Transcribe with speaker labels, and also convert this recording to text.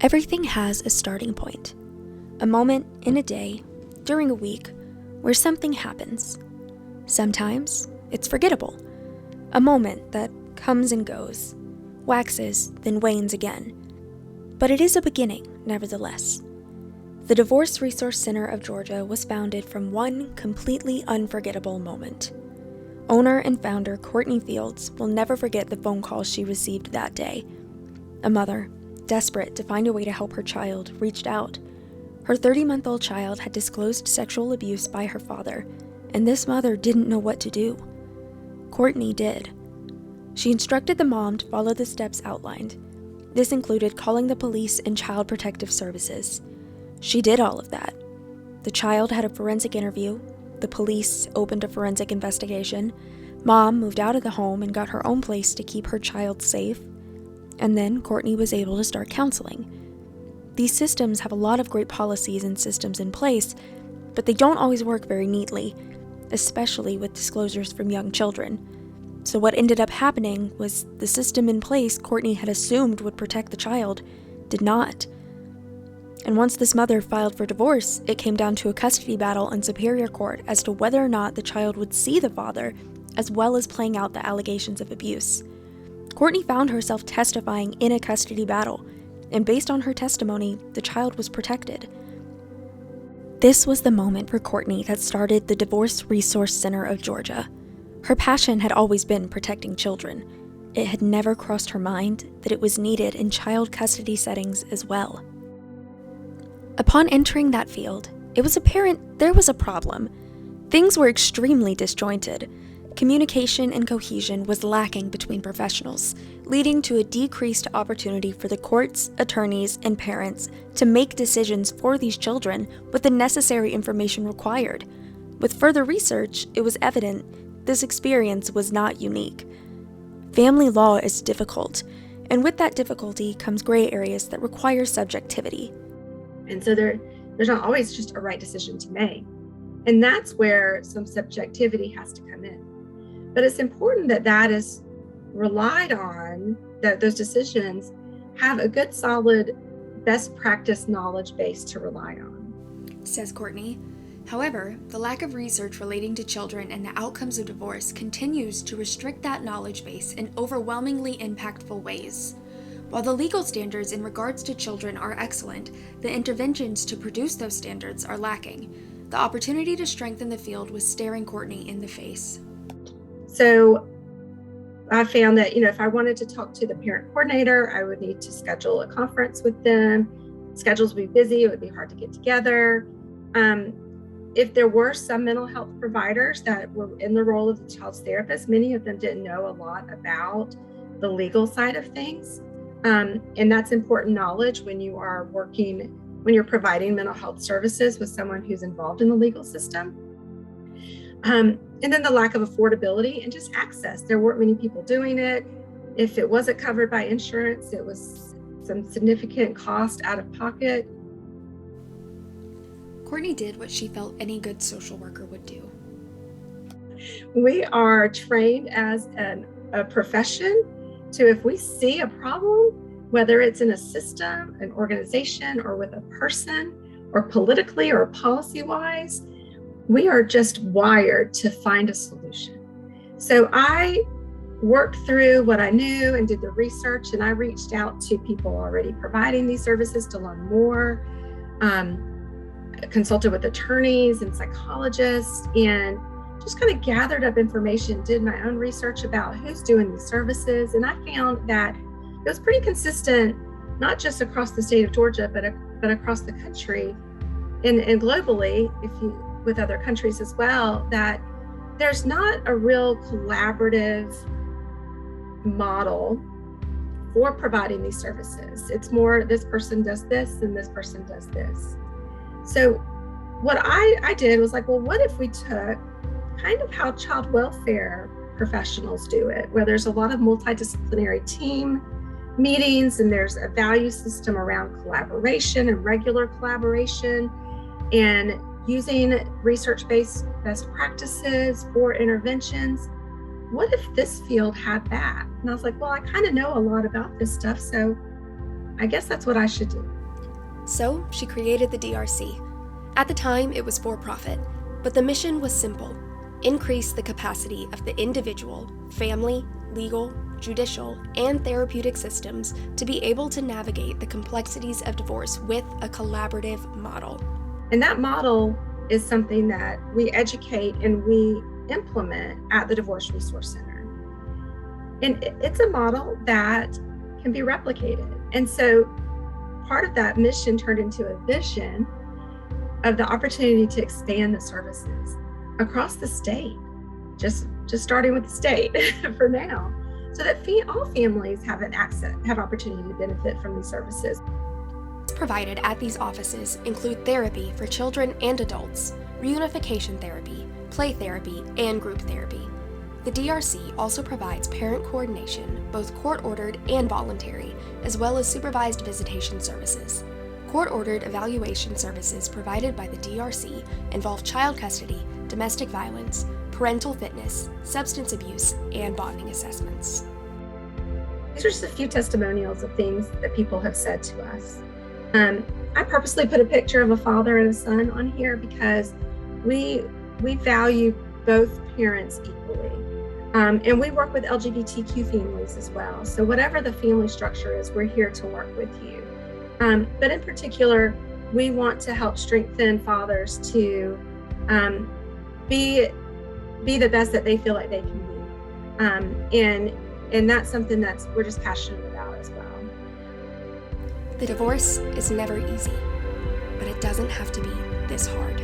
Speaker 1: Everything has a starting point, a moment in a day, during a week, where something happens. Sometimes it's forgettable, a moment that comes and goes, waxes, then wanes again. But it is a beginning, nevertheless. The Divorce Resource Center of Georgia was founded from one completely unforgettable moment. Owner and founder Courtney Fields will never forget the phone call she received that day. A mother, desperate to find a way to help her child, reached out. Her 30-month-old child had disclosed sexual abuse by her father, and this mother didn't know what to do. Courtney did. She instructed the mom to follow the steps outlined. This included calling the police and Child Protective Services. She did all of that. The child had a forensic interview. The police opened a forensic investigation. Mom moved out of the home and got her own place to keep her child safe. And then Courtney was able to start counseling. These systems have a lot of great policies and systems in place, but they don't always work very neatly, especially with disclosures from young children. So what ended up happening was the system in place Courtney had assumed would protect the child did not. And once this mother filed for divorce, it came down to a custody battle in Superior Court as to whether or not the child would see the father, as well as playing out the allegations of abuse. Courtney found herself testifying in a custody battle, and based on her testimony, the child was protected. This was the moment for Courtney that started the Divorce Resource Center of Georgia. Her passion had always been protecting children. It had never crossed her mind that it was needed in child custody settings as well. Upon entering that field, it was apparent there was a problem. Things were extremely disjointed. Communication and cohesion was lacking between professionals, leading to a decreased opportunity for the courts, attorneys, and parents to make decisions for these children with the necessary information required. With further research, it was evident this experience was not unique. Family law is difficult, and with that difficulty comes gray areas that require subjectivity.
Speaker 2: And so there's not always just a right decision to make. And that's where some subjectivity has to come in. But it's important that is relied on, that those decisions have a good, solid, best practice knowledge base to rely on.
Speaker 1: Says Courtney. However, the lack of research relating to children and the outcomes of divorce continues to restrict that knowledge base in overwhelmingly impactful ways. While the legal standards in regards to children are excellent, the interventions to produce those standards are lacking. The opportunity to strengthen the field was staring Courtney in the face.
Speaker 2: So I found that, if I wanted to talk to the parent coordinator, I would need to schedule a conference with them. Schedules would be busy. It would be hard to get together. If there were some mental health providers that were in the role of the child's therapist, many of them didn't know a lot about the legal side of things. And that's important knowledge when you're providing mental health services with someone who's involved in the legal system. And then the lack of affordability and just access. There weren't many people doing it. If it wasn't covered by insurance, it was some significant cost out of pocket.
Speaker 1: Courtney did what she felt any good social worker would do.
Speaker 2: We are trained as a profession to, if we see a problem, whether it's in a system, an organization, or with a person, or politically or policy-wise, we are just wired to find a solution. So I worked through what I knew and did the research, and I reached out to people already providing these services to learn more, consulted with attorneys and psychologists, and just kind of gathered up information, did my own research about who's doing these services. And I found that it was pretty consistent, not just across the state of Georgia, but across the country and globally, with other countries as well, that there's not a real collaborative model for providing these services. It's more, this person does this and this person does this. So what I did was like, well, what if we took kind of how child welfare professionals do it, where there's a lot of multidisciplinary team meetings and there's a value system around collaboration and regular collaboration and using research-based best practices for interventions. What if this field had that? And I was like, well, I kind of know a lot about this stuff, so I guess that's what I should do.
Speaker 3: So she created the DRC. At the time, it was for profit, but the mission was simple: increase the capacity of the individual, family, legal, judicial, and therapeutic systems to be able to navigate the complexities of divorce with a collaborative model.
Speaker 2: And that model is something that we educate and we implement at the Divorce Resource Center. And it's a model that can be replicated. And so part of that mission turned into a vision of the opportunity to expand the services across the state, just starting with the state for now, so that all families have opportunity to benefit from these services.
Speaker 3: Provided at these offices include therapy for children and adults, reunification therapy, play therapy, and group therapy. The DRC also provides parent coordination, both court-ordered and voluntary, as well as supervised visitation services. Court-ordered evaluation services provided by the DRC involve child custody, domestic violence, parental fitness, substance abuse, and bonding assessments.
Speaker 2: These are just a few testimonials of things that people have said to us. I purposely put a picture of a father and a son on here because we value both parents equally. And we work with LGBTQ families as well. So whatever the family structure is, we're here to work with you. But in particular, we want to help strengthen fathers to be the best that they feel like they can be. And that's something that we're just passionate about as well.
Speaker 3: The divorce is never easy, but it doesn't have to be this hard.